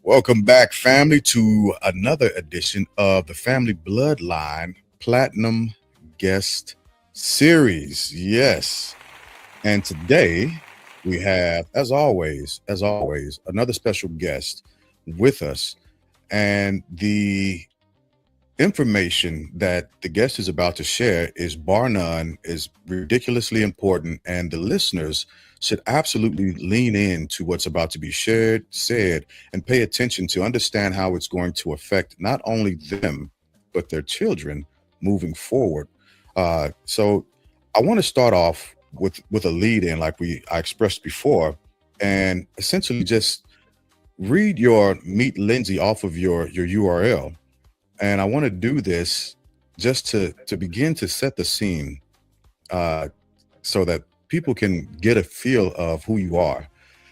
Welcome back, family, to another edition of the Family Bloodline Platinum Guest Series. Yes. And today we have, as always, another special guest with us. And the information that the guest is about to share is bar none, is ridiculously important, and the listeners should absolutely lean in to what's about to be shared, said, and pay attention to understand how it's going to affect not only them but their children moving forward. So I want to start off with a lead in, like I expressed before, and essentially just read your Meet Lyndsey off of your URL. And I want to do this just to begin to set the scene, uh, so that people can get a feel of who you are.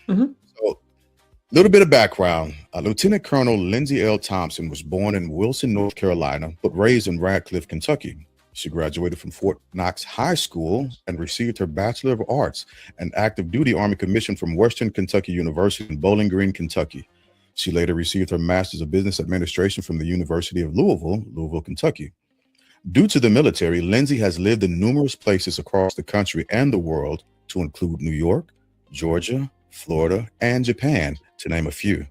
Mhm. So, a little bit of background: Lieutenant Colonel Lyndsey L. Thompson was born in Wilson, North Carolina, but raised in Radcliffe, Kentucky. She graduated from Fort Knox High School and received her Bachelor of Arts and Active Duty Army Commission from Western Kentucky University in Bowling Green, Kentucky. She later received her Master's of Business Administration from the University of Louisville, Kentucky. Due to the military, Lyndsey has lived in numerous places across the country and the world, to include New York, Georgia, Florida, and Japan, to name a few.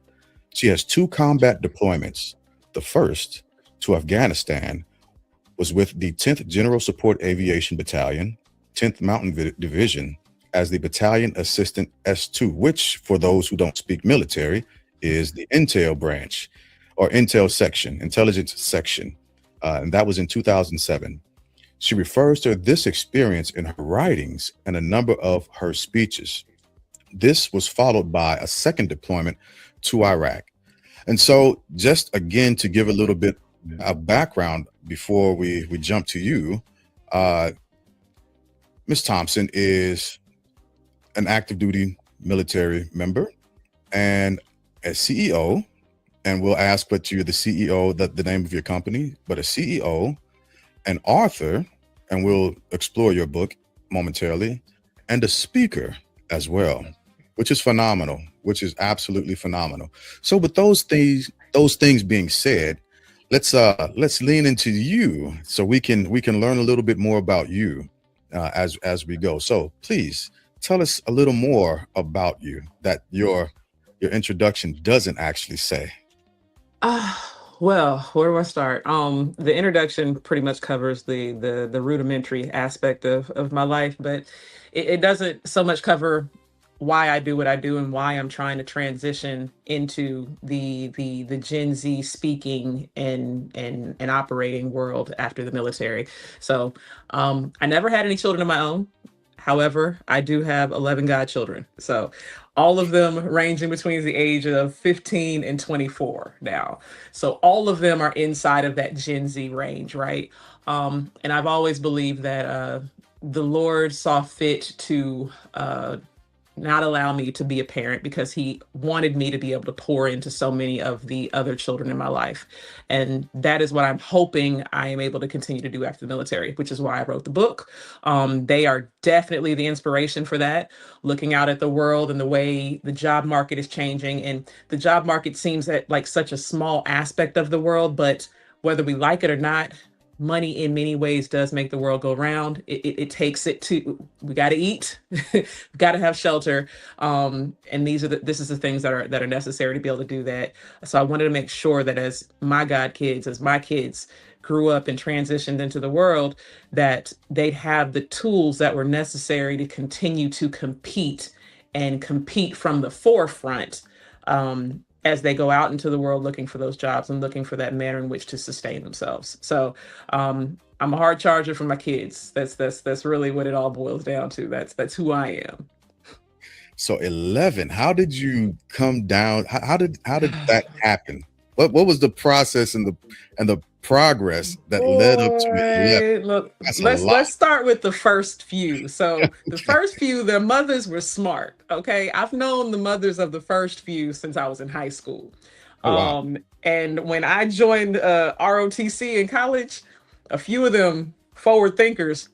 She has two combat deployments. The first, to Afghanistan, was with the 10th General Support Aviation Battalion, 10th Mountain Division, as the Battalion Assistant S2, which, for those who don't speak military, is the Intel branch or Intel section, intelligence section. And that was in 2007. She refers to this experience in her writings and a number of her speeches. This was followed by a second deployment to Iraq. And so, just again, to give a little bit of background before we jump to you, uh, Ms. Thompson is an active duty military member and a CEO, and we'll ask what you're the CEO, the name of your company, but a CEO, an author, and we'll explore your book momentarily, and a speaker as well, which is phenomenal, which is absolutely phenomenal. So with those things being said, let's lean into you so we can learn a little bit more about you as we go. So please tell us a little more about you that your introduction doesn't actually say. Well, where do I start? The introduction pretty much covers the rudimentary aspect of my life, but it doesn't so much cover why I do what I do and why I'm trying to transition into the Gen Z speaking and operating world after the military. So I never had any children of my own. However, I do have 11 godchildren. So all of them ranging between the age of 15 and 24 now. So all of them are inside of that Gen Z range, right? And I've always believed that the Lord saw fit to not allow me to be a parent because he wanted me to be able to pour into so many of the other children in my life. And that is what I'm hoping I am able to continue to do after the military, which is why I wrote the book. They are definitely the inspiration for that, looking out at the world and the way the job market is changing. And the job market seems like such a small aspect of the world, but whether we like it or not, money in many ways does make the world go round. It takes it to, we got to eat, we got to have shelter, and this is the things that are necessary to be able to do that. So I wanted to make sure that as my kids grew up and transitioned into the world, that they'd have the tools that were necessary to continue to compete and compete from the forefront, as they go out into the world looking for those jobs and looking for that manner in which to sustain themselves. So I'm a hard charger for my kids. That's really what it all boils down to. That's who I So 11, how did you come down? How did am. that happen? What was the process and the progress that led up to 11? Boy, look, That's a lot. let's start with the first few. So the first few, their mothers were smart. Okay, I've known the mothers of the first few since I was in high school. Oh wow. And when I joined ROTC in college, a few of them forward thinkers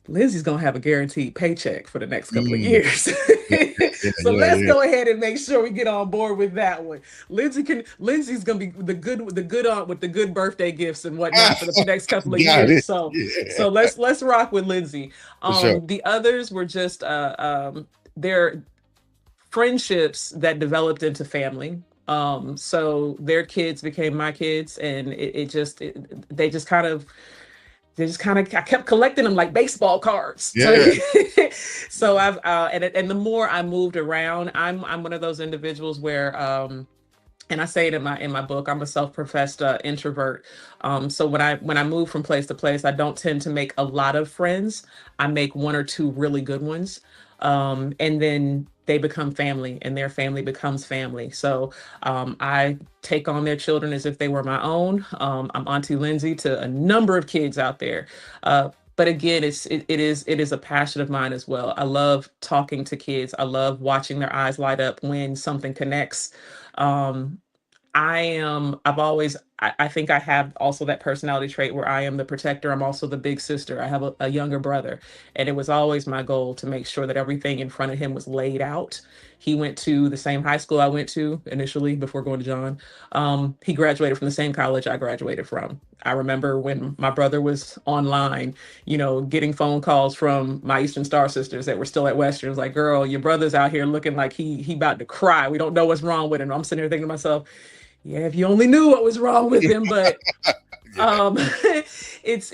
Lyndsey's gonna have a guaranteed paycheck for the next couple of Mm, years. yeah, yeah, So yeah, let's yeah. go ahead and make sure we get on board with that one. Lyndsey's gonna be the good aunt with the good birthday gifts and whatnot for the next couple of Got years. it. So Yeah, let's rock with Lyndsey. for sure. The others were just their friendships that developed into family. So their kids became my kids, and they just kind of I kept collecting them like baseball cards. So Yeah. so I've and the more I moved around, I'm one of those individuals where and I say it in my book, I'm a self-professed introvert. So when I move from place to place, I don't tend to make a lot of friends. I make one or two really good ones. And then they become family and their family becomes family. So I take on their children as if they were my own. I'm Auntie Lyndsey to a number of kids out there. But again, it is a passion of mine as well. I love talking to kids. I love watching their eyes light up when something connects. Um, I think I have also that personality trait where I am the protector. I'm also the big sister. I have a younger brother, and it was always my goal to make sure that everything in front of him was laid out. He went to the same high school I went to initially before going to John. He graduated from the same college I graduated from. I remember when my brother was online, getting phone calls from my Eastern Star sisters that were still at Western. It was like, girl, your brother's out here looking like he about to cry. We don't know what's wrong with him. I'm sitting here thinking to myself, yeah, if you only knew what was wrong with him. But Yeah. it's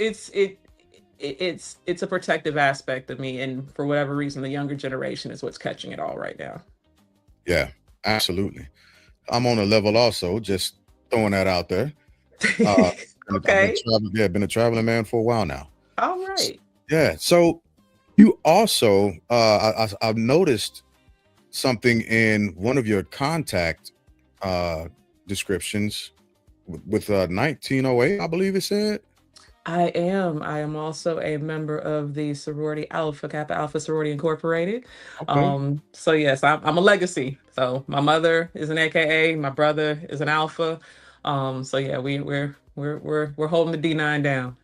it's a protective aspect of me, and for whatever reason, the younger generation is what's catching it all right now. Yeah, absolutely. I'm on a level also, just throwing that out there. Uh, I've been Okay. traveling, yeah, been a traveling man for a while now. All S- right. Yeah. So you also, I've noticed something in one of your contact uh, descriptions with 1908, I believe it said. I am. I am also a member of the sorority Alpha Kappa Alpha Sorority Incorporated. Okay. So yes, I'm a legacy. So my mother is an AKA, my brother is an Alpha. So yeah, we're holding the D9 down.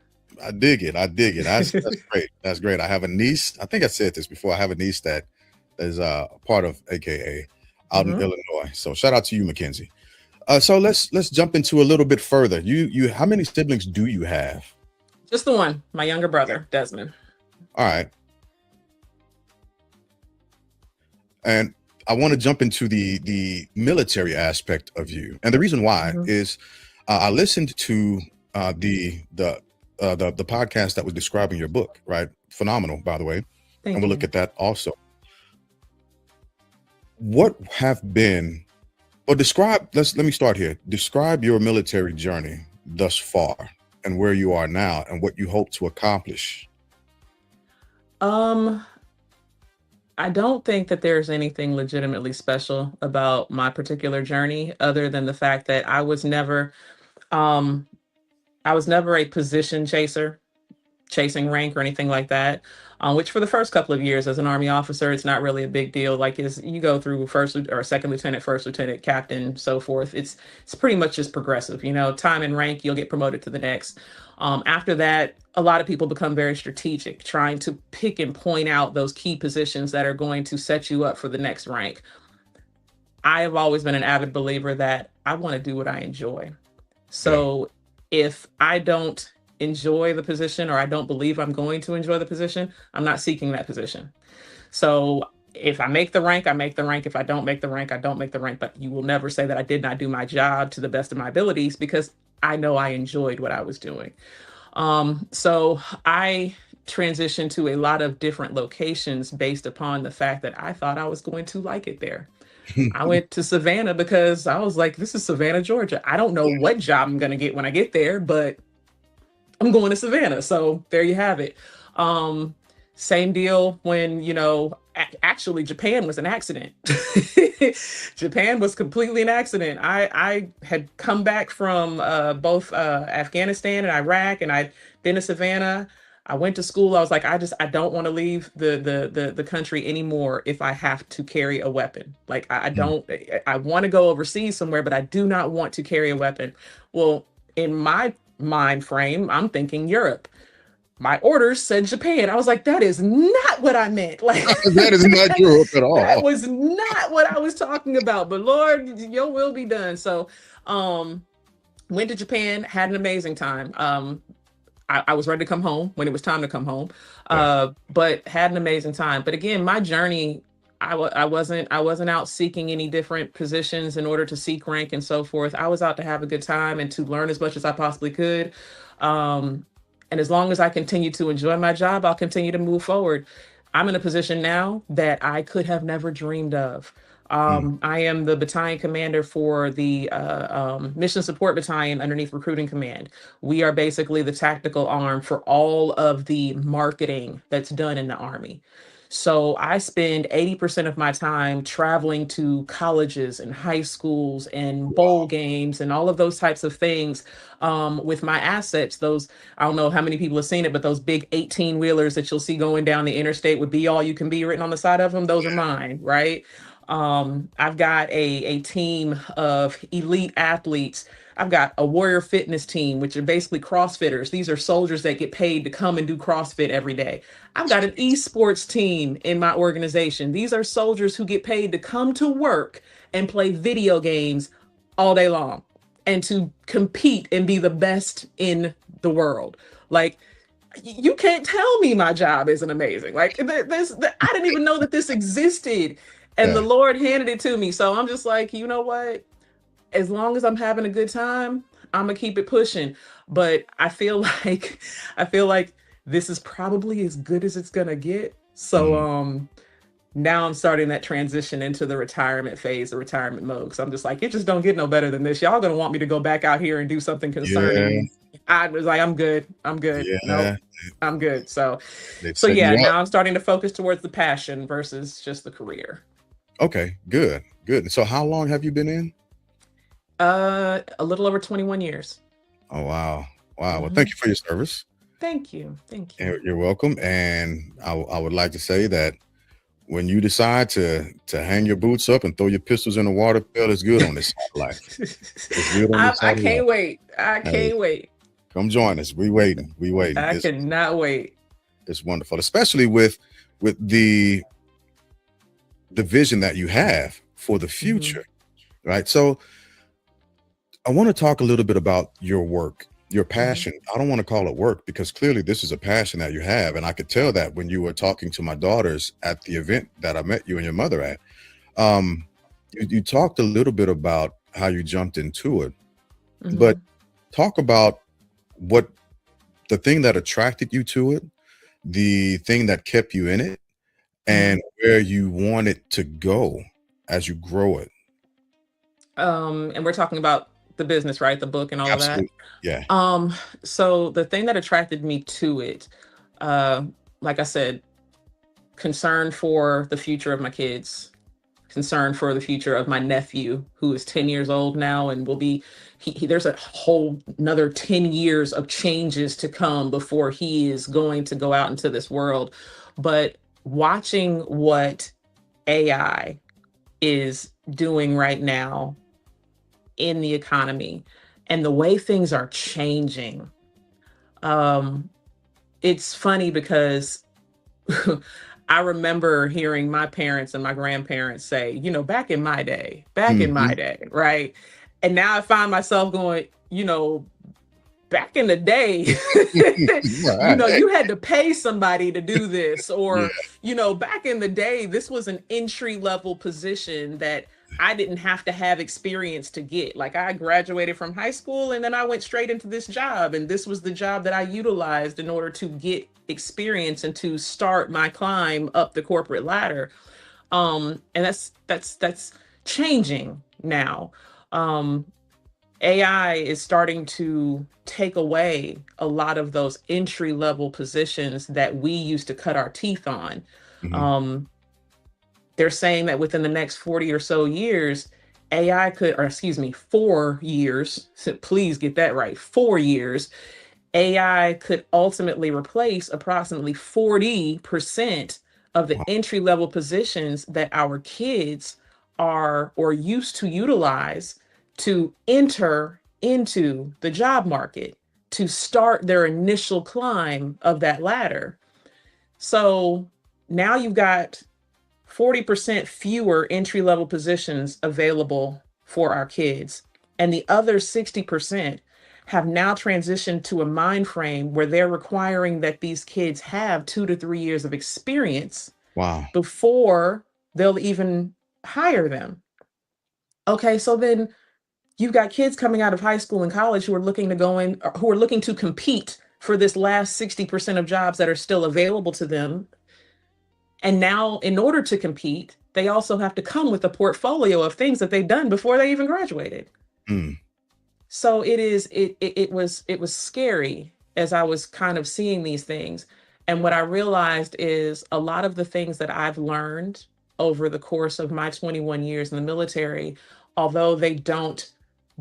I dig it. I dig it. That's great. That's great. I have a niece. I think I said this before. I have a niece that is part of AKA out in Mhm. Illinois. So shout out to you, Mackenzie. So let's jump into a little bit further. You how many siblings do you have? Just the one, my younger brother, Desmond. All right, and I want to jump into the military aspect of you, and the reason why Mhm. is I listened to the podcast that was describing your book, right? Phenomenal, by the way, and Thank we'll look you. at that also. What have been or describe? Let me start here. Describe your military journey thus far, and where you are now, and what you hope to accomplish. Um, I don't think that there's anything legitimately special about my particular journey other than the fact that um I was never a position chaser, chasing rank or anything like that. Which for the first couple of years as an army officer, it's not really a big deal. Like is you go through or second lieutenant, first lieutenant, captain, so forth. It's pretty much just progressive. Time and rank, you'll get promoted to the next. After that, a lot of people become very strategic, trying to pick and point out those key positions that are going to set you up for the next rank. I have always been an avid believer that I want to do what I enjoy. Yeah. So if I don't enjoy the position or I don't believe I'm going to enjoy the position, I'm not seeking that position. So if I make the rank, I make the rank. If I don't make the rank, I don't make the rank. But you will never say that I did not do my job to the best of my abilities because I know I enjoyed what I was doing. So I transitioned to a lot of different locations based upon the fact that I thought I was going to like it there. I went to Savannah because I was like, this is Savannah, Georgia. I don't know what job I'm going to get when I get there, but I'm going to Savannah. So there you have it. Um, Same deal when, actually Japan was an accident. Japan was completely an accident. I had come back from both Afghanistan and Iraq, and I'd been to Savannah. I went to school. I was like, I don't want to leave the country anymore if I have to carry a weapon. Like I don't I want to go overseas somewhere, but I do not want to carry a weapon. Well, in my mind frame, I'm thinking Europe. my orders said Japan. I was like, that is not what I meant. Like That is not Europe at that all. was not what I was talking about. But Lord, your will be done. So went to Japan, had an amazing time. I was ready to come home when it was time to come home, Yeah. but had an amazing time. But again, my journey, I wasn't out seeking any different positions in order to seek rank and so forth. I was out to have a good time and to learn as much as I possibly could. Um, and as long as I continue to enjoy my job, I'll continue to move forward. I'm in a position now that I could have never dreamed of. Mm. I am the battalion commander for the mission support battalion underneath recruiting command. We are basically the tactical arm for all of the marketing that's done in the Army. So I spend 80% of my time traveling to colleges and high schools and bowl games and all of those types of things with my assets. Those, I don't know how many people have seen it, but those big 18 wheelers that you'll see going down the interstate with "Be All You Can Be" written on the side of them, those are mine, right? I've got a team of elite athletes. I've got a warrior fitness team, which are basically CrossFitters. These are soldiers that get paid to come and do CrossFit every day. I've got an esports team in my organization. These are soldiers who get paid to come to work and play video games all day long and to compete and be the best in the world. Like, you can't tell me my job isn't amazing. Like, I didn't even know that this existed, and the Yeah. Lord handed it to me. So I'm just like, you know what? As long as I'm having a good time, I'm gonna keep it pushing. But I feel like I feel like this is probably as good as it's gonna get. So Mm. now I'm starting that transition into the retirement phase, the retirement mode. Because I'm just like, it just don't get no better than this. Y'all gonna want me to go back out here and do something Yeah. concerning. I was like, I'm good. I'm good. Nope, Yeah. I'm good. So They're so setting yeah, you up. now I'm starting to focus towards the passion versus just the career. Okay. Good. Good. So how long have you been in? A little over 21 years. Oh, wow. Wow. Well, thank Hmm. you for your service. Thank you. Thank you. You're welcome. And I would like to say that when you decide to hang your boots up and throw your pistols in the water, well, it's good on this side of life. It's good on this I side of life. can't wait. I Hey, can't wait. come join us. We waiting. We waiting. I cannot wait. It's wonderful, especially with the vision that you have for the Hmm. future, right? So I want to talk a little bit about your work, your Hmm. passion. I don't want to call it work because clearly this is a passion that you have. And I could tell that when you were talking to my daughters at the event that I met you and your mother at. Um, you talked a little bit about how you jumped into it, but Hmm. talk about what the thing that attracted you to it, the thing that kept you in it, Hmm. and where you want it to go as you grow it. And we're talking about the business, right? The book and all of that. Absolutely. Yeah. Um, so the thing that attracted me to it, uh, like I said, concern for the future of my kids, concern for the future of my nephew, who is 10 years old now and will be, there's a whole another 10 years of changes to come before he is going to go out into this world. But watching what AI is doing right now in the economy and the way things are changing, um, it's funny because I remember hearing my parents and my grandparents say, back in my Mhm. day, right? And now I find myself going, back in the day, Right. you had to pay somebody to do this, Yeah. or, back in the day, this was an entry level position that I didn't have to have experience to get. Like, I graduated from high school and then I went straight into this job, and this was the job that I utilized in order to get experience and to start my climb up the corporate ladder. And that's changing now. um AI is starting to take away a lot of those entry level positions that we used to cut our teeth on. Mhm. Um, they're saying that within the next 40 or so years, AI could, or excuse me, 4 years, so please get that right, 4 years, AI could ultimately replace approximately 40% of the Wow. entry level positions that our kids are or used to utilize to enter into the job market. to start their initial climb of that ladder. So now you've got 40% fewer entry level positions available for our kids. And the other 60% have now transitioned to a mind frame where they're requiring that these kids have 2 to 3 years of experience Wow. before they'll even hire them. Okay, so then you've got kids coming out of high school and college who are looking to go in, who are looking to compete for this last 60% of jobs that are still available to them. And now, in order to compete, they also have to come with a portfolio of things that they've done before they even graduated. Mm. So it was scary as I was kind of seeing these things. And what I realized is a lot of the things that I've learned over the course of my 21 years in the military, although they don't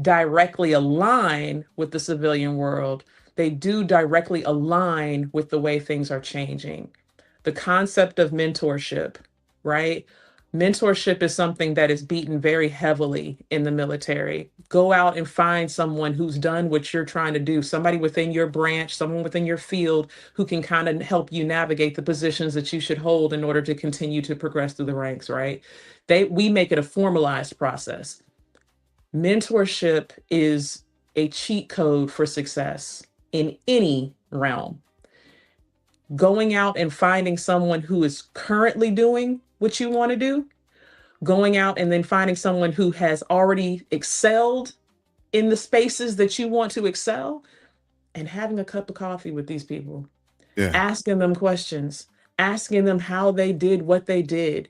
directly align with the civilian world, they do directly align with the way things are changing. The concept of mentorship, right? Mentorship is something that is beaten very heavily in the military. Go out and find someone who's done what you're trying to do, somebody within your branch, someone within your field who can kind of help you navigate the positions that you should hold in order to continue to progress through the ranks, right? We make it a formalized process. Mentorship is a cheat code for success in any realm. Going out and finding someone who is currently doing what you want to do, going out and then finding someone who has already excelled in the spaces that you want to excel, and having a cup of coffee with these people, Yeah. asking them questions, asking them how they did what they did,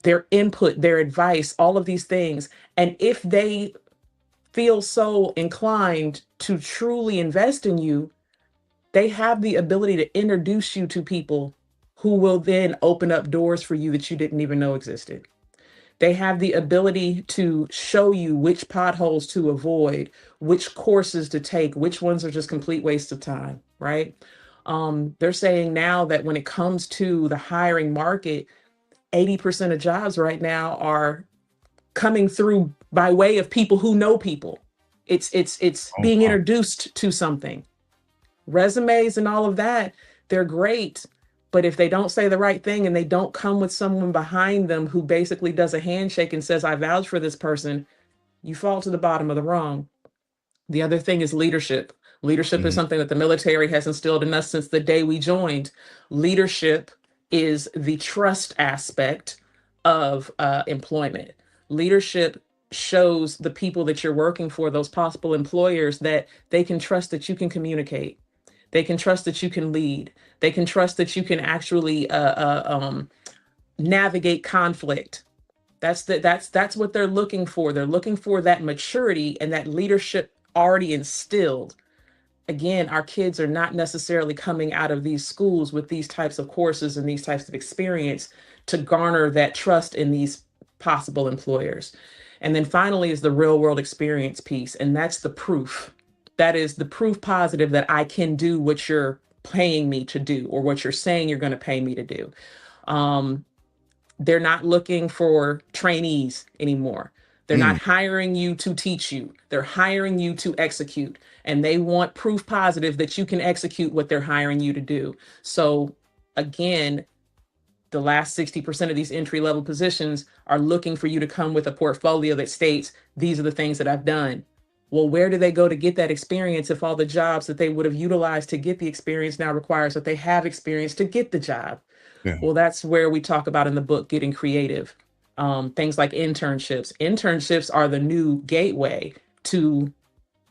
their input, their advice, all of these things. And if they feel so inclined to truly invest in you, they have the ability to introduce you to people who will then open up doors for you that you didn't even know existed. They have the ability to show you which potholes to avoid, which courses to take, which ones are just complete waste of time, right? They're saying now that when it comes to the hiring market, 80% of jobs right now are coming through by way of people who know people. It's Oh, being wow. introduced to something. Resumes and all of that, they're great. But if they don't say the right thing and they don't come with someone behind them who basically does a handshake and says, I vouch for this person, you fall to the bottom of the rung. The other thing is leadership. Leadership is Mhm. something that the military has instilled in us since the day we joined. Leadership is the trust aspect of employment. Leadership shows the people that you're working for, those possible employers, that they can trust that you can communicate. They can trust that you can lead. They can trust that you can actually navigate conflict. That's what they're looking for. They're looking for that maturity and that leadership already instilled. Again, our kids are not necessarily coming out of these schools with these types of courses and these types of experience to garner that trust in these possible employers. And then finally is the real world experience piece. And that's the proof. That is the proof positive that I can do what you're paying me to do or what you're saying you're going to pay me to do. Um, they're not looking for trainees anymore. They're not Mm. hiring you to teach you. They're hiring you to execute. And they want proof positive that you can execute what they're hiring you to do. So, again, the last 60% of these entry level positions are looking for you to come with a portfolio that states, these are the things that I've done. Well, where do they go to get that experience if all the jobs that they would have utilized to get the experience now requires that they have experience to get the job? Yeah. Well, that's where we talk about in the book getting creative. Things like internships. Internships are the new gateway to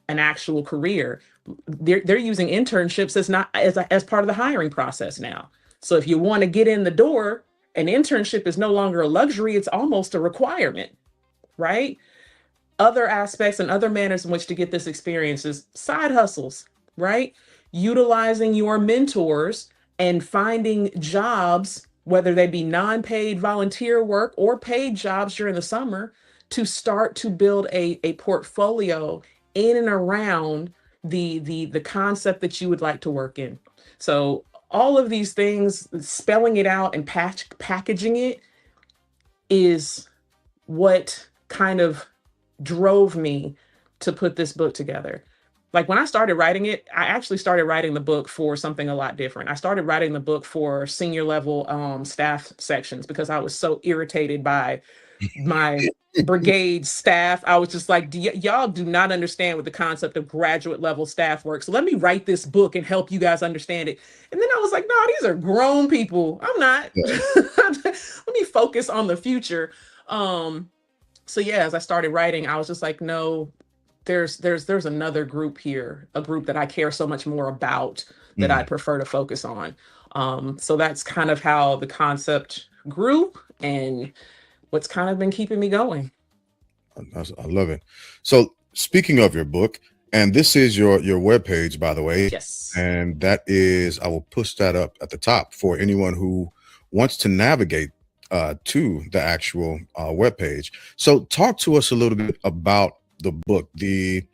an actual career. They're using internships as not as part of the hiring process now. So if you want to get in the door, an internship is no longer a luxury, it's almost a requirement, right? Other aspects and other manners in which to get this experience is side hustles, right? Utilizing your mentors and finding jobs, whether they be non-paid volunteer work or paid jobs during the summer, to start to build a portfolio in and around the concept that you would like to work in. So all of these things, spelling it out and packaging it, is what kind of drove me to put this book together. like when I started writing it, I actually started writing the book for something a lot different. I started writing the book for senior level staff sections because I was so irritated by my brigade staff. I was just like, y'all do not understand what the concept of graduate level staff works. So let me write this book and help you guys understand it. And then I was like, no, these are grown people. I'm not. Yeah. Let me focus on the future. So yeah, as I started writing, I was just like, no, there's another group here, a group that I care so much more about that I Mm, prefer to focus on. So that's kind of how the concept grew and what's kind of been keeping me going. I love it. So speaking of your book, and this is your webpage, by the way, Yes. and that is I will push that up at the top for anyone who wants to navigate to the actual webpage. So talk to us a little bit about the book, the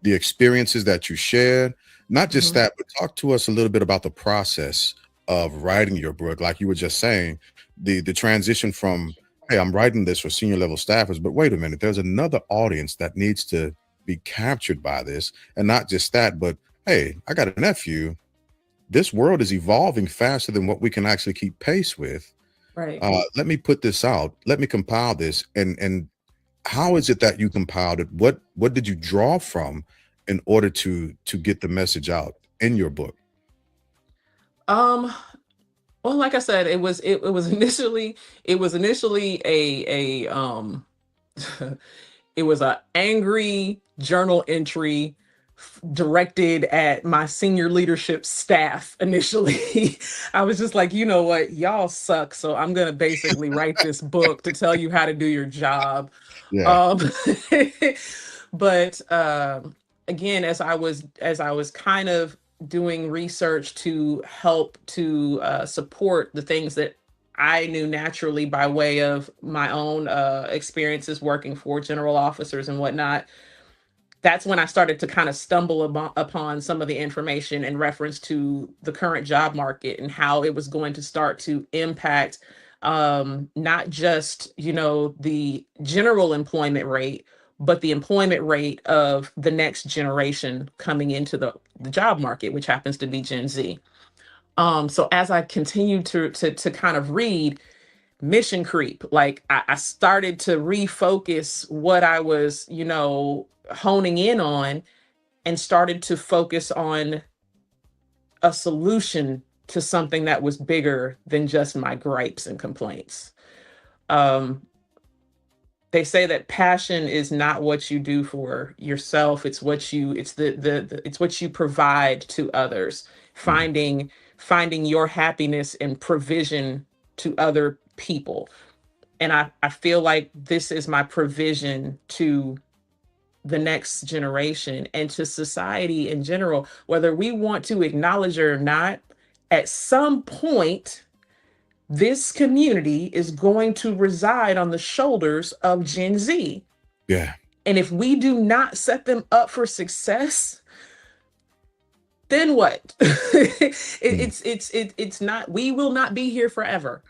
experiences that you shared, not just Mhm. that, but talk to us a little bit about the process of writing your book. Like you were just saying, the transition from, hey, I'm writing this for senior level staffers, but wait a minute, there's another audience that needs to be captured by this. And not just that, but hey, I got a nephew. This world is evolving faster than what we can actually keep pace with. Right. Let me put this out. Let me compile this. And how is it that you compiled it? What did you draw from in order to get the message out in your book? Um, well, like I said, it was initially a it was a angry journal entry directed at my senior leadership staff initially. I was just like, you know what, y'all suck. So I'm gonna basically write this book to tell you how to do your job. Yeah. Um, but again, as I was kind of doing research to help to support the things that I knew naturally by way of my own experiences working for general officers and whatnot, that's when I started to kind of stumble upon some of the information in reference to the current job market and how it was going to start to impact not just, you know, the general employment rate, but the employment rate of the next generation coming into the job market, which happens to be Gen Z. So as I continued to kind of read, mission creep, like I started to refocus what I was, you know, honing in on and started to focus on a solution to something that was bigger than just my gripes and complaints. Um, they say that passion is not what you do for yourself, it's what you it's it's what you provide to others. Mhm. Finding your happiness and provision to other people. And I feel like this is my provision to the next generation and to society in general, whether we want to acknowledge it or not. At some point, this community is going to reside on the shoulders of Gen Z. Yeah. And if we do not set them up for success, then what? Mm. It's not, we will not be here forever.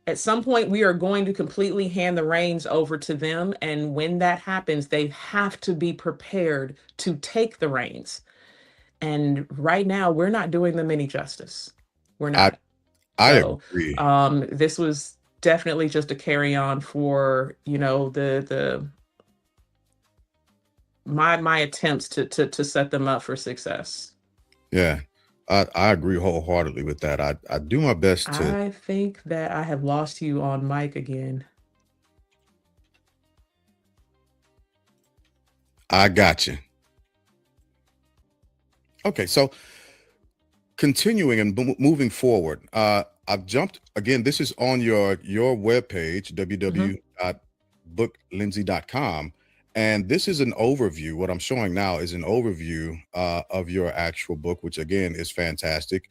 At some point, we are going to completely hand the reins over to them. And when that happens, they have to be prepared to take the reins. And right now, we're not doing them any justice. We're I not. I So agree. this was definitely just a carry on for, you know, the my attempts to set them up for success. Yeah. I agree wholeheartedly with that. I do my best to I think that I have lost you on mic again. I got you. Okay, so continuing and moving forward, I've jumped again. This is on your webpage, Mhm. www.booklyndsey.com, and this is an overview. What I'm showing now is an overview of your actual book, which again is fantastic.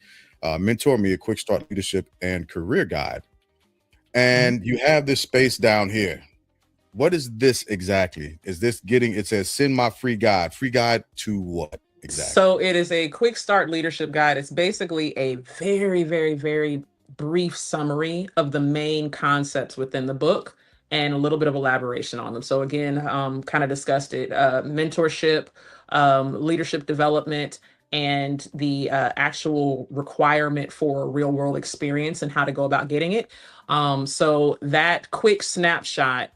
Mentor Me: A Quick Start Leadership and Career Guide, Mhm. and you have this space down here. What is this exactly? Is this getting? It says send my free guide. Free guide to what exactly? So it is a quick start leadership guide. It's basically a very, very, very brief summary of the main concepts within the book and a little bit of elaboration on them. So again, kind of discussed it, mentorship, leadership development, and the actual requirement for a real world experience and how to go about getting it. So that quick snapshot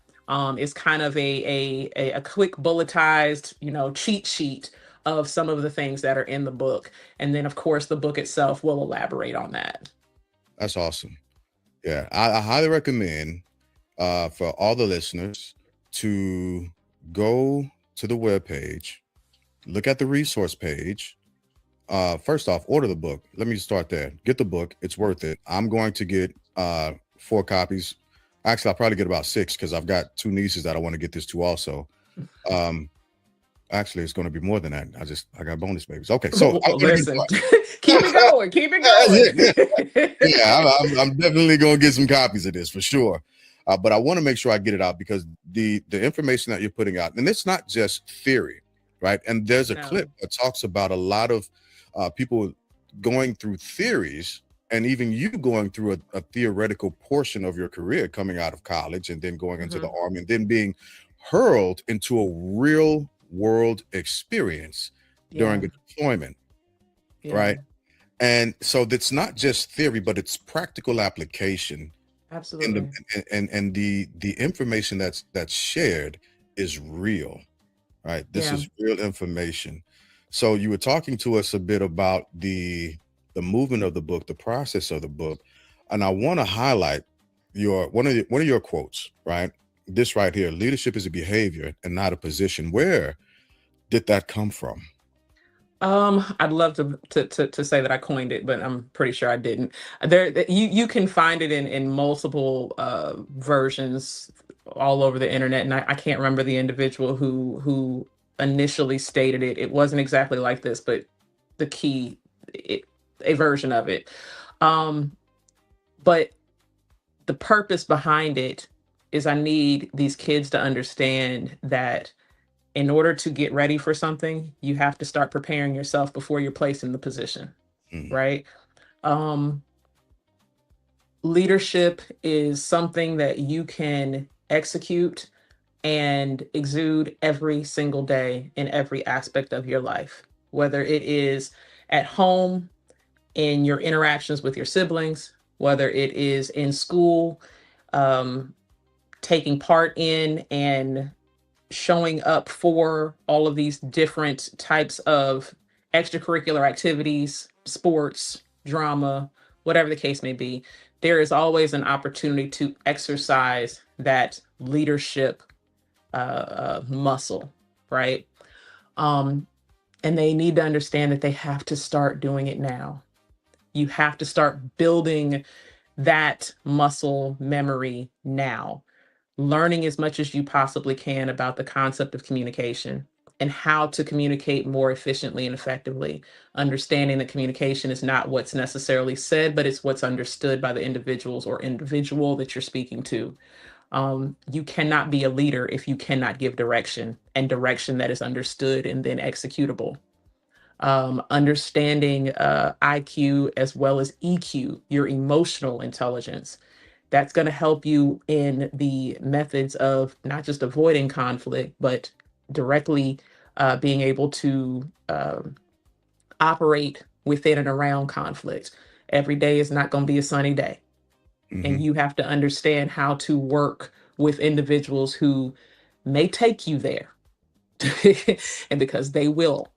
is kind of a quick bulletized, cheat sheet of some of the things that are in the book. And then, of course, the book itself will elaborate on that. That's awesome. Yeah, I highly recommend for all the listeners to go to the webpage, look at the resource page. First off, order the book. Let me start there. Get the book. It's worth it. I'm going to get 4 copies. Actually, I'll probably get about 6 because I've got 2 nieces that I want to get this to also. Actually, it's going to be more than that. I got bonus babies. Okay, so listen, keep it going. Keep it going. Yeah, I'm definitely going to get some copies of this for sure. But I want to make sure I get it out because the information that you're putting out, and it's not just theory, right? And there's a clip that talks about a lot of people going through theories, and even you going through a theoretical portion of your career coming out of college and then going into the Army and then being hurled into a real world experience during a deployment, right? And so that's not just theory, but it's practical application. Absolutely. And the information that's shared is real, right? This is real information. So you were talking to us a bit about the movement of the book, the process of the book, and I want to highlight one of your quotes, right? This right here: leadership is a behavior and not a position. Where did that come from? I'd love to say that I coined it, but I'm pretty sure I didn't. You can find it in multiple versions all over the internet, and I can't remember the individual who initially stated it. It wasn't exactly like this, but a version of it. But the purpose behind it is I need these kids to understand that in order to get ready for something, you have to start preparing yourself before you're placed in the position, right? Leadership is something that you can execute and exude every single day in every aspect of your life, whether it is at home, in your interactions with your siblings, whether it is in school, taking part in and showing up for all of these different types of extracurricular activities, sports, drama, whatever the case may be. There is always an opportunity to exercise that leadership muscle, right? And they need to understand that they have to start doing it now. You have to start building that muscle memory now, learning as much as you possibly can about the concept of communication and how to communicate more efficiently and effectively, understanding that communication is not what's necessarily said, but it's what's understood by the individuals or individual that you're speaking to. You cannot be a leader if you cannot give direction, and direction that is understood and then executable. Understanding IQ as well as EQ, your emotional intelligence. That's going to help you in the methods of not just avoiding conflict, but directly being able to operate within and around conflict. Every day is not going to be a sunny day. And you have to understand how to work with individuals who may take you there. And because they will.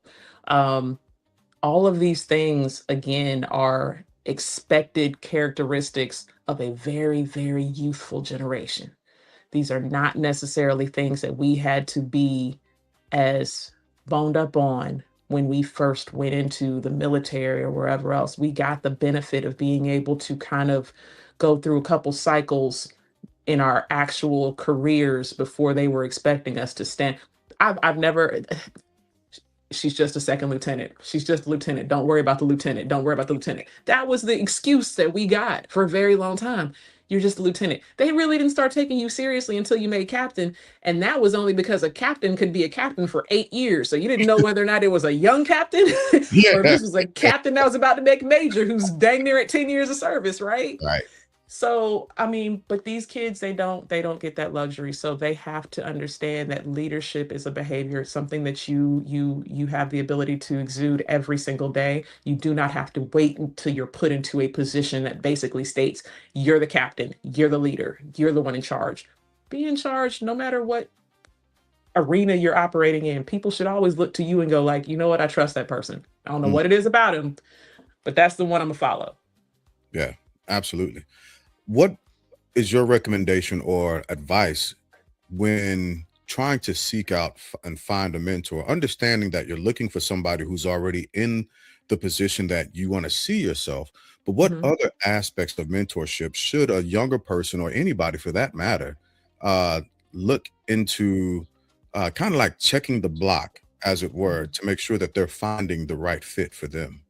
All of these things, again, are expected characteristics of a very, very youthful generation. These are not necessarily things that we had to be as boned up on when we first went into the military or wherever else. We got the benefit of being able to kind of go through a couple cycles in our actual careers before they were expecting us to stand. I've never... She's just a second lieutenant. She's just a lieutenant. Don't worry about the lieutenant. Don't worry about the lieutenant. That was the excuse that we got for a very long time. You're just a lieutenant. They really didn't start taking you seriously until you made captain. And that was only because a captain could be a captain for 8 years. So you didn't know whether or not it was a young captain or this was a captain that was about to make major who's dang near at 10 years of service, right? Right. So, I mean, but these kids, they don't get that luxury. So they have to understand that leadership is a behavior, it's something that you have the ability to exude every single day. You do not have to wait until you're put into a position that basically states you're the captain, you're the leader, you're the one in charge. Be in charge no matter what arena you're operating in. People should always look to you and go like, you know what, I trust that person. I don't know Mm, what it is about him, but that's the one I'm gonna follow. yeah, absolutely. What is your recommendation or advice when trying to seek out and find a mentor, understanding that you're looking for somebody who's already in the position that you want to see yourself? But what Mhm. other aspects of mentorship should a younger person or anybody for that matter uh, look into, kind of like checking the block, as it were, Mhm. to make sure that they're finding the right fit for them?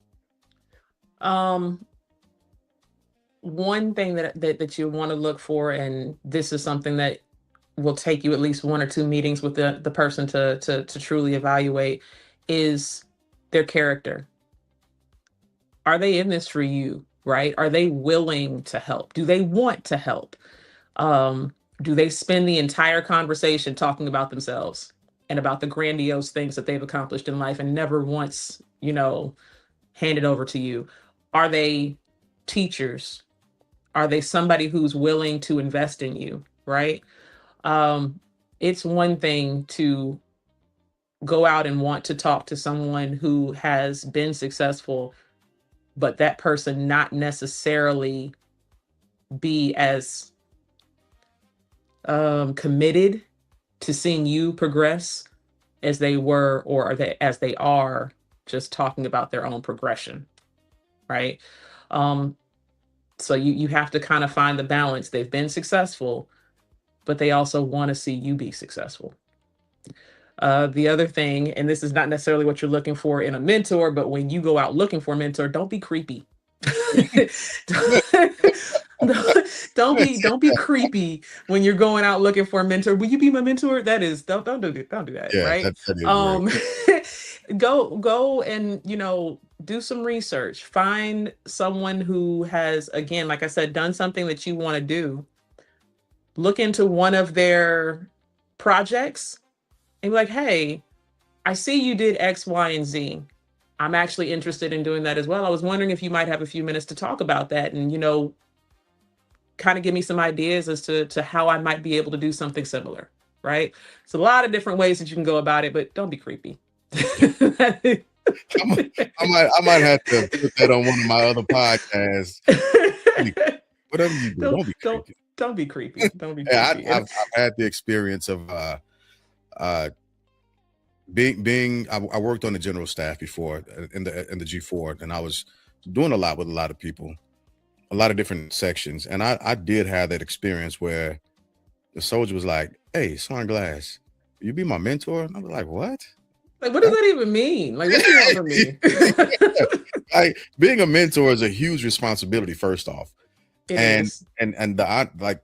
Um, One thing that you want to look for, and this is something that will take you at least one or two meetings with the person to truly evaluate, is their character. Are they in this for you? Right? Are they willing to help? Do they want to help? Um, do they spend the entire conversation talking about themselves and about the grandiose things that they've accomplished in life and never once, hand it over to you? Are they teachers? Are they somebody who's willing to invest in you? Right? Um, it's one thing to go out and want to talk to someone who has been successful, but that person not necessarily be as committed to seeing you progress as they were, or as they are, just talking about their own progression, right? Um, so you have to kind of find the balance. They've been successful, but they also want to see you be successful. The other thing, and this is not necessarily what you're looking for in a mentor, but when you go out looking for a mentor, don't be creepy. don't, don't be creepy when you're going out looking for a mentor. Will you be my mentor? That is, don't do that, Yeah, right? that is weird. Um, go and do some research. Find someone who has, again, like I said, done something that you want to do. Look into one of their projects and be like, hey, I see you did X, Y, and Z. I'm actually interested in doing that as well. I was wondering if you might have a few minutes to talk about that and, kind of give me some ideas as to how I might be able to do something similar. Right. It's a lot of different ways that you can go about it, but don't be creepy. I might, I might have to put that on one of my other podcasts. Be- Whatever you do, don't don't be don't creepy. don't be creepy. Don't be Yeah, creepy. I've had the experience of uh, I worked on the general staff before in the G4, and I was doing a lot with a lot of people, a lot of different sections, and I did have that experience where the soldier was like, "Hey, Sunglass, you be my mentor?" And I was like, "What?" Like, what does that even mean? Like, what do you want from me? Like, being a mentor is a huge responsibility, first off, It and is. I like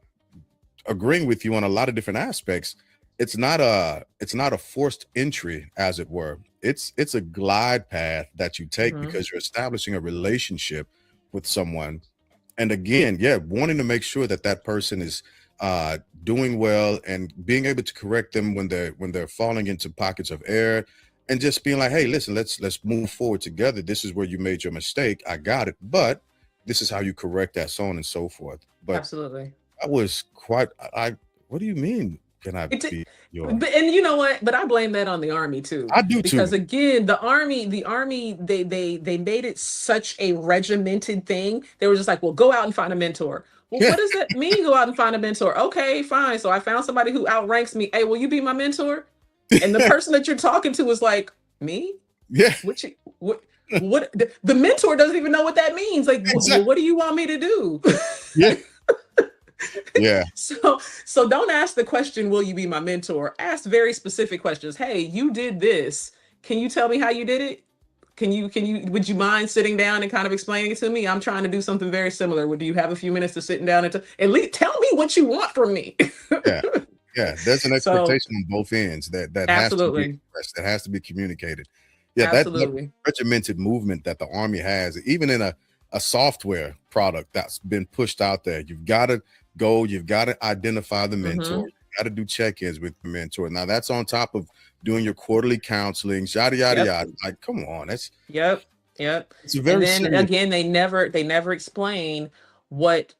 agreeing with you on a lot of different aspects. It's not a forced entry, as it were. It's a glide path that you take Mhm. because you're establishing a relationship with someone. And again, yeah, wanting to make sure that that person is uh doing well and being able to correct them when they're falling into pockets of error, and just being like, hey, listen, let's move forward together. This is where you made your mistake. I got it, but this is how you correct that, so on and so forth. But Absolutely. I was quite I what do you mean, can I It, be your? but and you know what? But I blame that on the army too, I do because too. again, the army, they made it such a regimented thing. They were just like, well, go out and find a mentor. Well, Yeah, what does that mean? Go out and find a mentor? Okay, fine. So I found somebody who outranks me. Hey, will you be my mentor? And the person that you're talking to is like, me? yeah, What you what the mentor doesn't even know what that means. Like, well, exactly. what do you want me to do? Yeah, yeah, So don't ask the question, will you be my mentor? Ask very specific questions. Hey, you did this. Can you tell me how you did it? Would you mind sitting down and kind of explaining it to me? I'm trying to do something very similar. Would you have a few minutes to sit down and at least tell me what you want from me? yeah, yeah. There's an So expectation on both ends that has to be absolutely. expressed, that has to be communicated. Yeah, that Absolutely. regimented movement that the army has, even in a a software product that's been pushed out there. You've got to go, you've got to identify the mentor, Mm-hmm. you've got to do check-ins with the mentor. Now that's on top of doing your quarterly counseling, yada yada Yep. yada. Like, come on, Yep. Yep. it's a And very then serious. again, they never explain what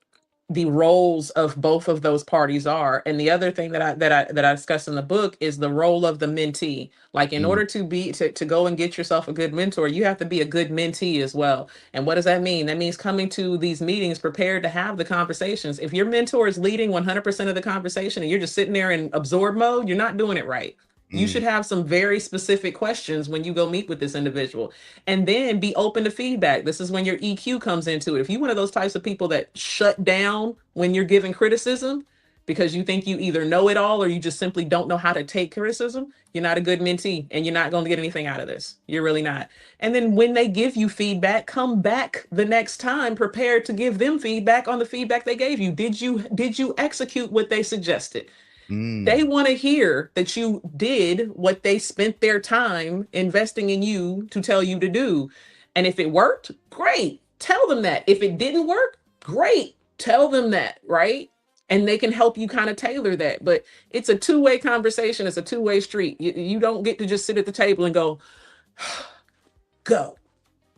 the roles of both of those parties are. And the other thing that I discussed in the book is the role of the mentee. Like, in Mm, order to go and get yourself a good mentor, you have to be a good mentee as well. And what does that mean? That means coming to these meetings prepared to have the conversations. If your mentor is leading 100% of the conversation and you're just sitting there in absorb mode, you're not doing it right. You should mm, have some very specific questions when you go meet with this individual, and then be open to feedback. This is when your EQ comes into it. If you're one of those types of people that shut down when you're giving criticism because you think you either know it all or you just simply don't know how to take criticism, you're not a good mentee and you're not going to get anything out of this. You're really not. And then when they give you feedback, come back the next time prepared to give them feedback on the feedback they gave you. Did you execute what they suggested? They mm. want to hear that you did what they spent their time investing in you to tell you to do. And if it worked, great. Tell them that. If it didn't work, great. Tell them that, right? And they can help you kind of tailor that. But it's a two-way conversation, it's a two-way street. You don't get to just sit at the table and go, go.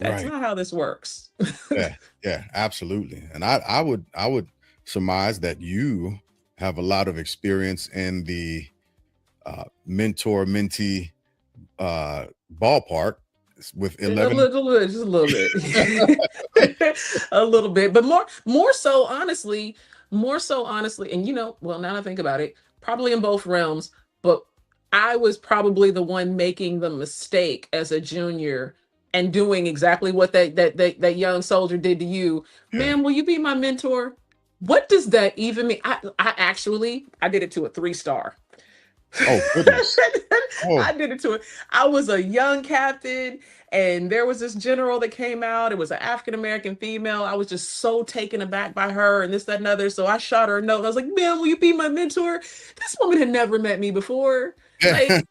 That's Right. not how this works. Yeah, yeah, absolutely. And I would surmise that you have a lot of experience in the mentor mentee ballpark with A 11. little bit, just a little bit, a little bit, but more so honestly, and well, now that I think about it, probably in both realms. But I was probably the one making the mistake as a junior and doing exactly what that young soldier did to you. Yeah. Man, will you be my mentor? What does that even mean? I did it to a 3-star. Oh goodness. Oh, I did it to it. I was a young captain, and there was this general that came out. It was an African American female. I was just so taken aback by her and this, that, and other. So I shot her a note. I was like, "Man, will you be my mentor?" This woman had never met me before. yeah. Like,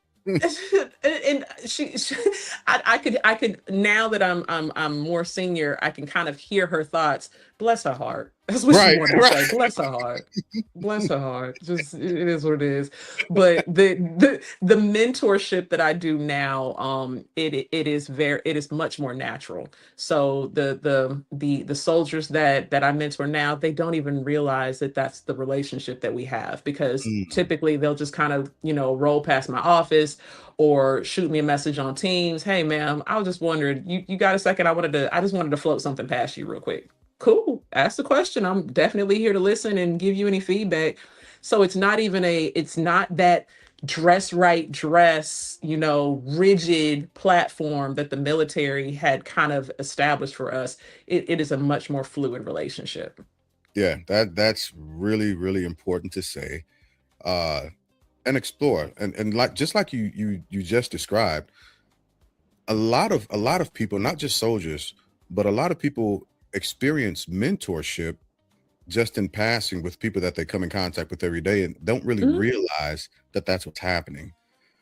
and I could now that I'm more senior, I can kind of hear her thoughts. Bless her heart. That's what she Right, wanted to right. say. Bless her heart. Bless her heart. Just, it is what it is. But the mentorship that I do now, it is much more natural. So the soldiers that I mentor now, they don't even realize that that's the relationship that we have, because Mm, typically they'll just kind of roll past my office or shoot me a message on Teams. Hey, ma'am, I was just wondering, you got a second? I just wanted to float something past you real quick. Cool. Ask the question. I'm definitely here to listen and give you any feedback. So it's not that dress right dress, rigid platform that the military had kind of established for us. It is a much more fluid relationship. yeah, that's really, really important to say. Uh and explore. And like just like you just described, a lot of people, not just soldiers, but a lot of people experience mentorship just in passing with people that they come in contact with every day and don't really Mhm. realize that that's what's happening.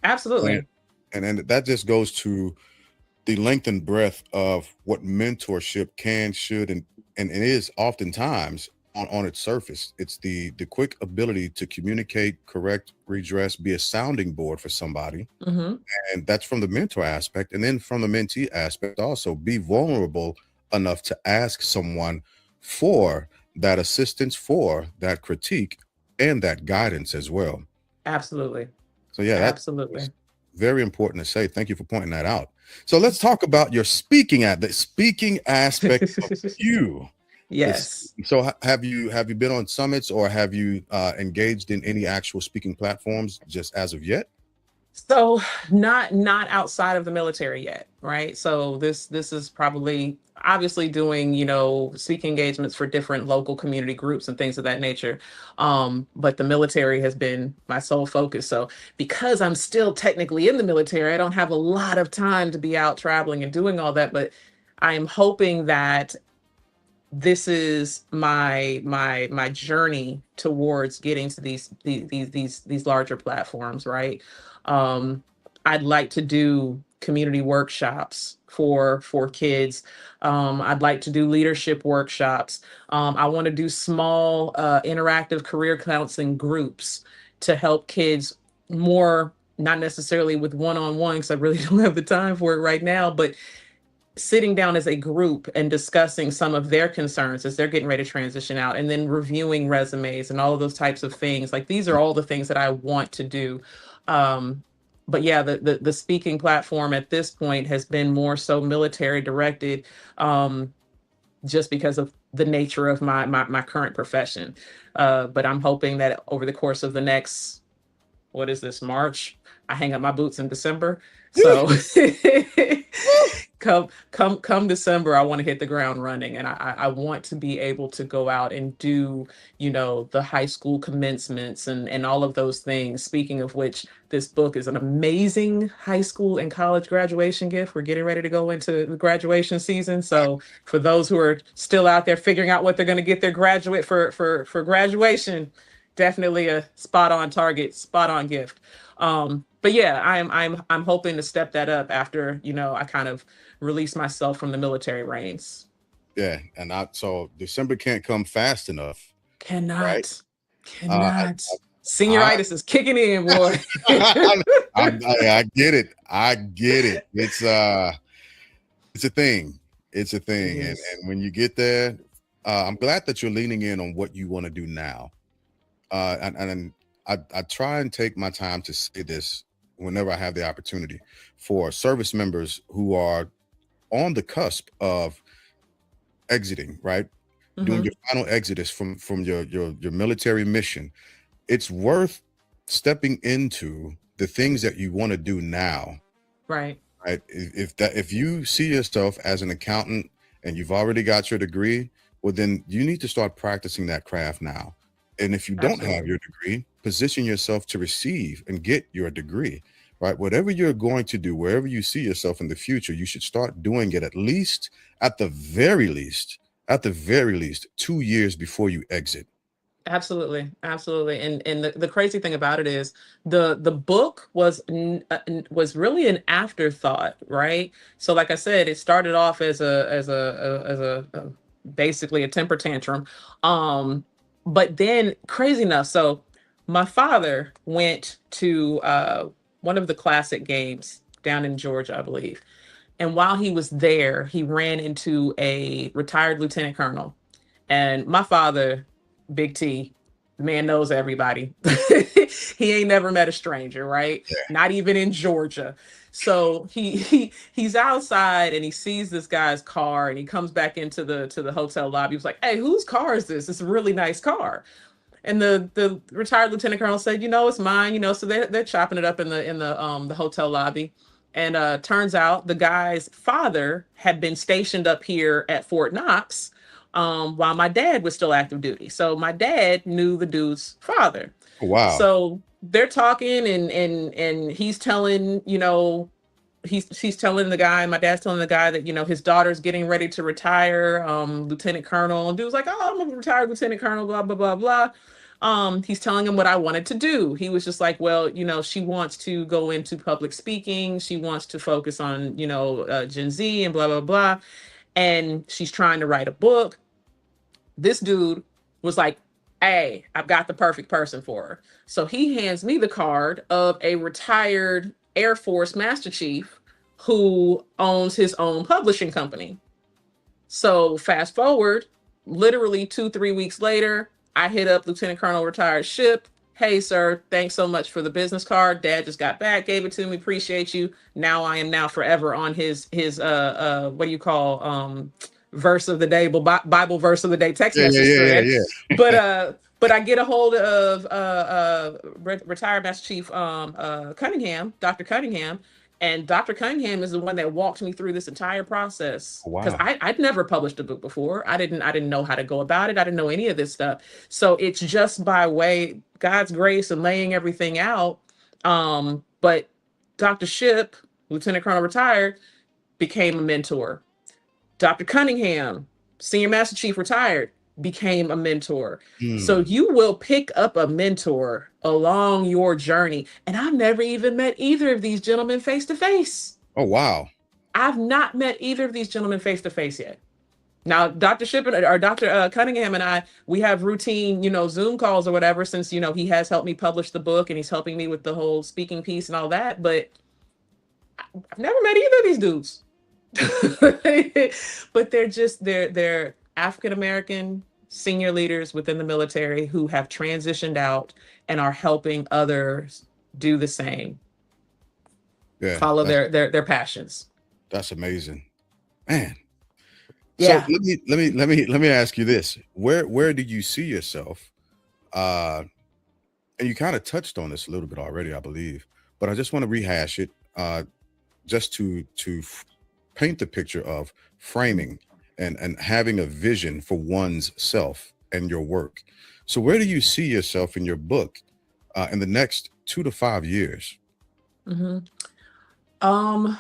And Absolutely. and that just goes to the length and breadth of what mentorship can, should, and it is oftentimes on its surface. It's the quick ability to communicate, correct, redress, be a sounding board for somebody. Hmm. And that's from the mentor aspect. And then from the mentee aspect, also be vulnerable enough to ask someone for that assistance, for that critique, and that guidance as well. Absolutely. So yeah, that's Absolutely. very important to say. Thank you for pointing that out. So let's talk about your speaking, at the speaking aspect of you. Yes. So have you been on summits, or have you engaged in any actual speaking platforms just as of yet? So not outside of the military yet, right? So this is probably obviously doing, speaking engagements for different local community groups and things of that nature. But the military has been my sole focus. So because I'm still technically in the military, I don't have a lot of time to be out traveling and doing all that. But I am hoping that this is my journey towards getting to these larger platforms, right? um I'd like to do community workshops for kids. I'd like to do leadership workshops. I want to do small interactive career counseling groups to help kids more, not necessarily with one-on-one, because I really don't have the time for it right now, but sitting down as a group and discussing some of their concerns as they're getting ready to transition out, and then reviewing resumes and all of those types of things. Like, these are all the things that I want to do. But yeah, the speaking platform at this point has been more so military directed, just because of the nature of my current profession. But I'm hoping that over the course of the next, what is this, March? I hang up my boots in December. So come December, I want to hit the ground running, and I want to be able to go out and do, the high school commencements and all of those things. Speaking of which, this book is an amazing high school and college graduation gift. We're getting ready to go into the graduation season. So for those who are still out there figuring out what they're going to get their graduate for graduation, definitely a spot on target, spot on gift. But yeah, I'm hoping to step that up after, I kind of release myself from the military reins. Yeah, and so December can't come fast enough. Right? Cannot. Senioritis is kicking in, boy. I get it. It's a thing. It's a thing. Yes. And when you get there, I'm glad that you're leaning in on what you want to do now. And I try and take my time to say this whenever I have the opportunity for service members who are on the cusp of exiting, right? Doing your final exodus from your military mission. It's worth stepping into the things that you want to do now. Right. Right. If you see yourself as an accountant and you've already got your degree, well, then you need to start practicing that craft now. And if you don't have your degree, position yourself to receive and get your degree, right? Whatever you're going to do, wherever you see yourself in the future, you should start doing it at the very least, 2 years before you exit. Absolutely. And the crazy thing about it is the book was really an afterthought, right? So like I said, it started off as a basically a temper tantrum. But then, crazy enough, so my father went to one of the Classic games down in Georgia, I believe. And while he was there, he ran into a retired lieutenant colonel. And my father, Big T, the man knows everybody. He ain't never met a stranger, right? Yeah. Not even in Georgia. So he's outside and he sees this guy's car, and he comes back into the hotel lobby. He was like, "Hey, whose car is this? It's a really nice car." And the retired lieutenant colonel said, "It's mine." So they're chopping it up in the hotel lobby. And turns out the guy's father had been stationed up here at Fort Knox while my dad was still active duty. So my dad knew the dude's father. Wow. So they're talking, and he's telling, he's telling the guy, my dad's telling the guy that, his daughter's getting ready to retire, lieutenant colonel. And dude's like, "Oh, I'm a retired lieutenant colonel, blah, blah, blah, blah." He's telling him what I wanted to do. He was just like, "Well, she wants to go into public speaking. She wants to focus on, Gen Z and blah, blah, blah. And she's trying to write a book." This dude was like, "Hey, I've got the perfect person for her." So he hands me the card of a retired Air Force Master Chief who owns his own publishing company. So fast forward, literally 2-3 weeks later, I hit up Lieutenant Colonel Retired Ship. "Hey, sir, thanks so much for the business card. Dad just got back, gave it to me. Appreciate you. Now I am now forever on his what do you call verse of the day, Bible verse of the day text message thread." But I get a hold of retired Master Chief Cunningham, Dr. Cunningham, and Dr. Cunningham is the one that walked me through this entire process. Because Wow. I'd never published a book before. I didn't know how to go about it. I didn't know any of this stuff. So it's just by way God's grace and laying everything out. But Dr. Ship, Lieutenant Colonel retired, became a mentor. Dr. Cunningham, Senior Master Chief retired, became a mentor. So you will pick up a mentor along your journey. And I've never even met either of these gentlemen face to face. Oh, wow. I've not met either of these gentlemen face to face yet. Now, Dr. Shippen or Dr. Cunningham and I, we have routine, Zoom calls or whatever, since, he has helped me publish the book and he's helping me with the whole speaking piece and all that. But I've never met either of these dudes. But they're African American senior leaders within the military who have transitioned out and are helping others do the same, Yeah, follow their passions. that's amazing, man. So Yeah. let me ask you this: where do you see yourself? Uh, and you kind of touched on this a little bit already, I believe, but I just want to rehash it, just to paint the picture of framing and having a vision for one's self and your work. So where do you see yourself in your book in the next 2 to 5 years? hmm Um,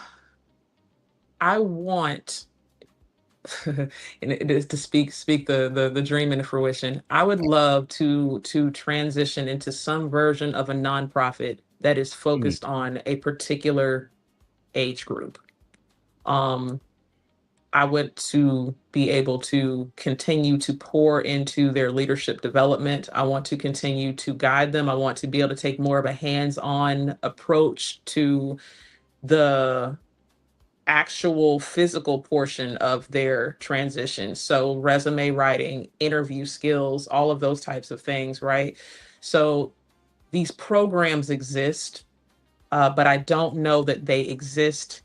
I want and it is to speak the dream into fruition. I would love to transition into some version of a nonprofit that is Mm, focused on a particular age group. Um, I want to be able to continue to pour into their leadership development. I want to continue to guide them. I want to be able to take more of a hands-on approach to the actual physical portion of their transition. So, resume writing, interview skills, all of those types of things, right? So, these programs exist, but I don't know that they exist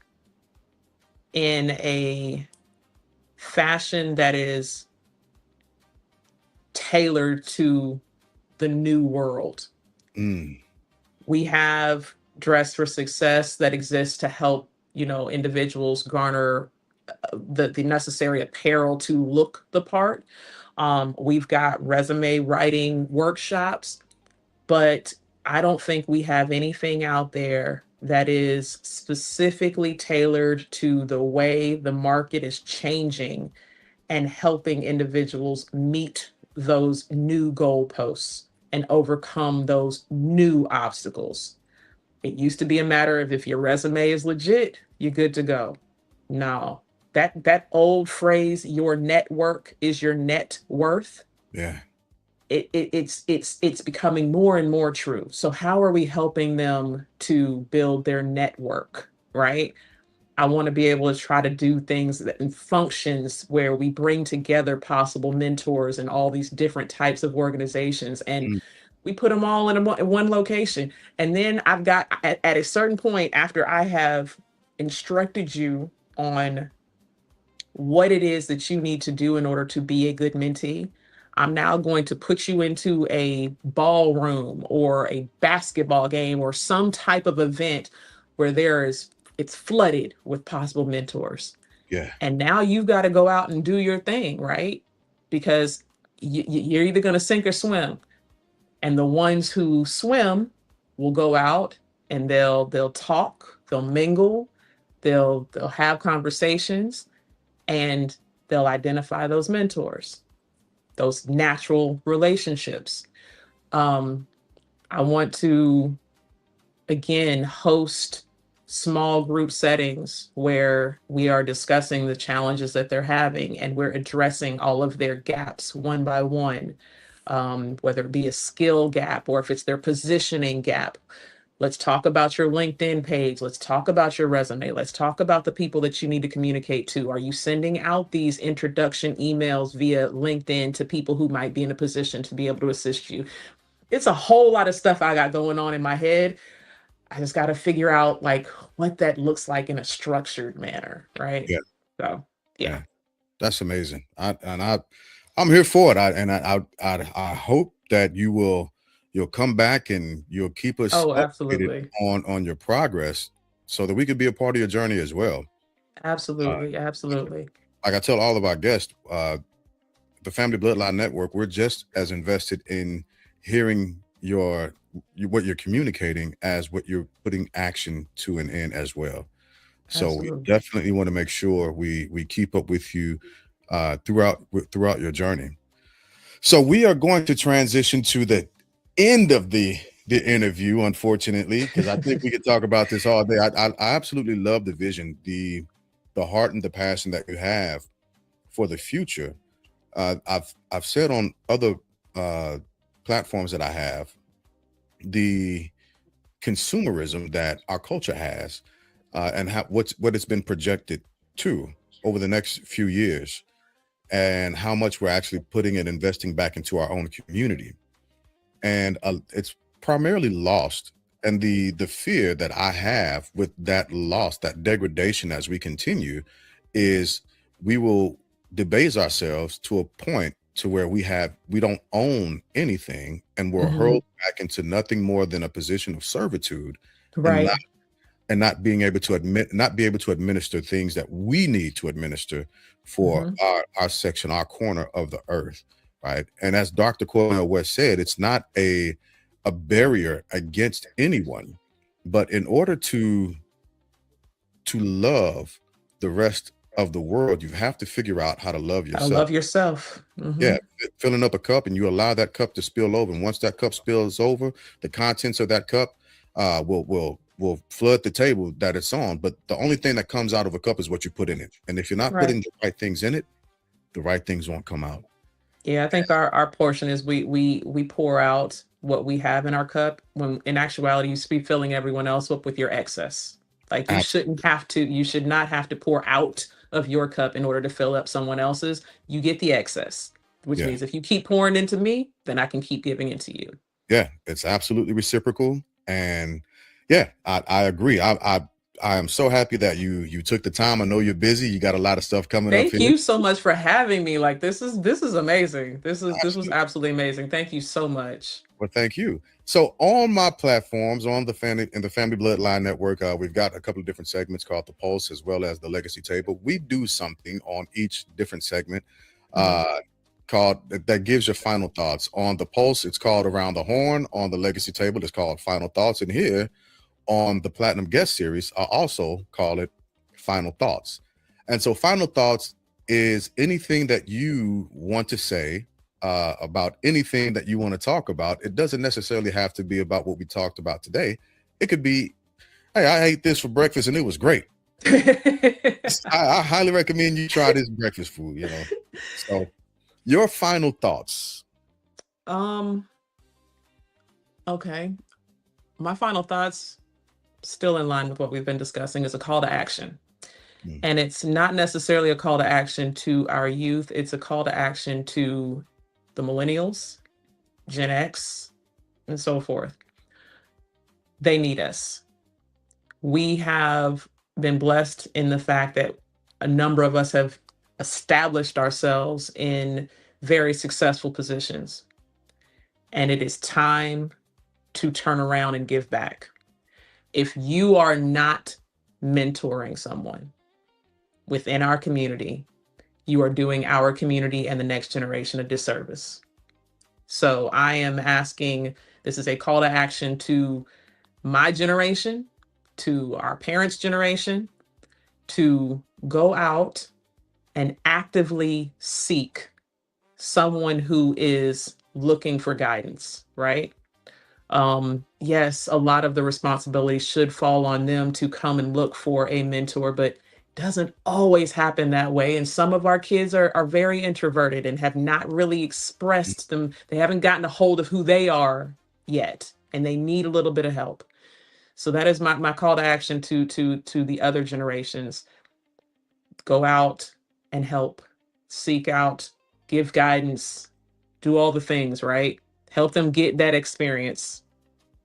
in a fashion that is tailored to the new world. mm, We have Dress for Success that exists to help, individuals garner the necessary apparel to look the part. We've got resume writing workshops, but I don't think we have anything out there that is specifically tailored to the way the market is changing and helping individuals meet those new goalposts and overcome those new obstacles. It used to be a matter of if your resume is legit, you're good to go. No, that old phrase, your network is your net worth. yeah, It's becoming more and more true. So how are we helping them to build their network, right? I want to be able to try to do things that and functions where we bring together possible mentors and all these different types of organizations, and mm, we put them all in one location. And then I've got at a certain point, after I have instructed you on what it is that you need to do in order to be a good mentee, I'm now going to put you into a ballroom or a basketball game or some type of event where it's flooded with possible mentors. yeah, And now you've got to go out and do your thing, right? Because you're either going to sink or swim. And the ones who swim will go out and they'll talk, they'll mingle, they'll have conversations, and they'll identify those mentors, those natural relationships. Um, I want to, again, host small group settings where we are discussing the challenges that they're having and we're addressing all of their gaps one by one, whether it be a skill gap or if it's their positioning gap. Let's talk about your LinkedIn page. Let's talk about your resume. Let's talk about the people that you need to communicate to. Are you sending out these introduction emails via LinkedIn to people who might be in a position to be able to assist you? It's a whole lot of stuff I got going on in my head. I just got to figure out like what that looks like in a structured manner, right? yeah, So, yeah. yeah. That's amazing. I'm here for it. I hope that you'll come back and you'll keep us Oh, updated absolutely. on your progress so that we could be a part of your journey as well. Uh, Absolutely. Absolutely. like I tell all of our guests, the Family Bloodline Network, we're just as invested in hearing what you're communicating as what you're putting action to and in as well. So we Absolutely. definitely want to make sure we keep up with you throughout your journey. So we are going to transition to the end of the the interview, unfortunately, because I think we could talk about this all day. I absolutely love the vision, the heart and the passion that you have for the future. I've said on other uh, platforms that I have, the consumerism that our culture has, and what it's been projected to over the next few years, and how much we're actually putting and investing back into our own community, and it's primarily lost. And the fear that I have with that loss, that degradation as we continue, is we will debase ourselves to a point to where we don't own anything, and we're Hmm. hurled back into nothing more than a position of servitude, and Right. not being able to not be able to administer things that we need to administer for Hmm. our section, our corner of the earth, right? And as Dr. Cornell West said, it's not a barrier against anyone, but in order to love the rest of the world, you have to figure out how to love I yourself. love yourself. Yeah, filling up a cup and you allow that cup to spill over, and once that cup spills over, the contents of that cup will flood the table that it's on. But the only thing that comes out of a cup is what you put in it. And if you're not Right. putting the right things in it, the right things won't come out. Yeah, I think our portion is we pour out what we have in our cup, when in actuality you should be filling everyone else up with your excess. Like Absolutely. you should not have to pour out of your cup in order to fill up someone else's. You get the excess, which Yeah. means if you keep pouring into me, then I can keep giving it to you. Yeah. It's absolutely reciprocal. And yeah, I agree. I am so happy that you took the time. I know you're busy. You got a lot of stuff coming up Thank here. you so much for having me. Like this is amazing. This was Absolutely. absolutely amazing. Thank you so much. Well, thank you. So on my platforms, on the Family Bloodline Network, we've got a couple of different segments called the Pulse as well as the Legacy Table. We do something on each different segment Mhm. uh, called that gives your final thoughts. On the Pulse, it's called Around the Horn. On the Legacy Table, it's called Final Thoughts. And here on the Platinum Guest Series, I also call it Final Thoughts. And so, Final Thoughts is anything that you want to say about anything that you want to talk about. It doesn't necessarily have to be about what we talked about today. It could be, hey, I ate this for breakfast and it was great. I highly recommend you try this breakfast food. So, your final thoughts. um, okay. My final thoughts, still in line with what we've been discussing, is a call to action. Mm, And it's not necessarily a call to action to our youth, it's a call to action to the millennials, Gen X, and so forth. They need us. We have been blessed in the fact that a number of us have established ourselves in very successful positions. And it is time to turn around and give back. If you are not mentoring someone within our community, you are doing our community and the next generation a disservice. So I am asking, this is a call to action to my generation, to our parents' generation, to go out and actively seek someone who is looking for guidance, right? Yes, a lot of the responsibility should fall on them to come and look for a mentor, but doesn't always happen that way. And some of our kids are very introverted and have not really mm, expressed them. They haven't gotten a hold of who they are yet, and they need a little bit of help. So that is my call to action to the other generations. Go out and help, seek out, give guidance, do all the things, right? Help them get that experience,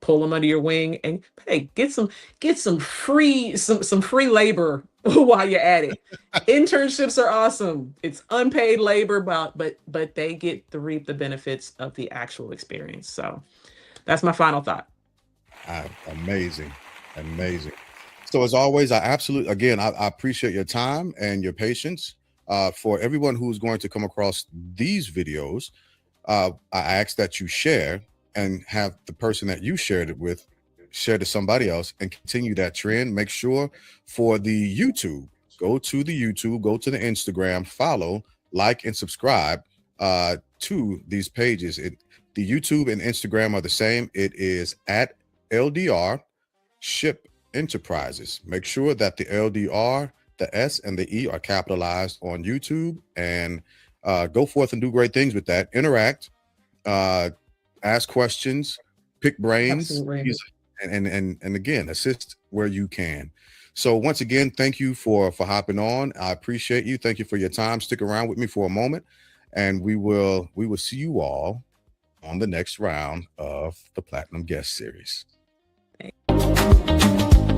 pull them under your wing, and hey, get some free labor while you're at it. Internships are awesome. It's unpaid labor, but they get to reap the benefits of the actual experience. So that's my final thought. amazing. Amazing. So as always, I appreciate your time and your patience. For everyone who's going to come across these videos, I ask that you share and have the person that you shared it with share to somebody else and continue that trend. Make sure for the YouTube, go to the Instagram, follow, like, and subscribe to these pages. The YouTube and Instagram are the same. It is at LDR Ship Enterprises. Make sure that the LDR, the S, and the E are capitalized on YouTube, and go forth and do great things with that. Interact, ask questions, pick brains, Absolutely. and again, assist where you can. So once again, thank you for hopping on. I appreciate you. Thank you for your time. Stick around with me for a moment, and we will see you all on the next round of the Platinum Guest Series. Thanks.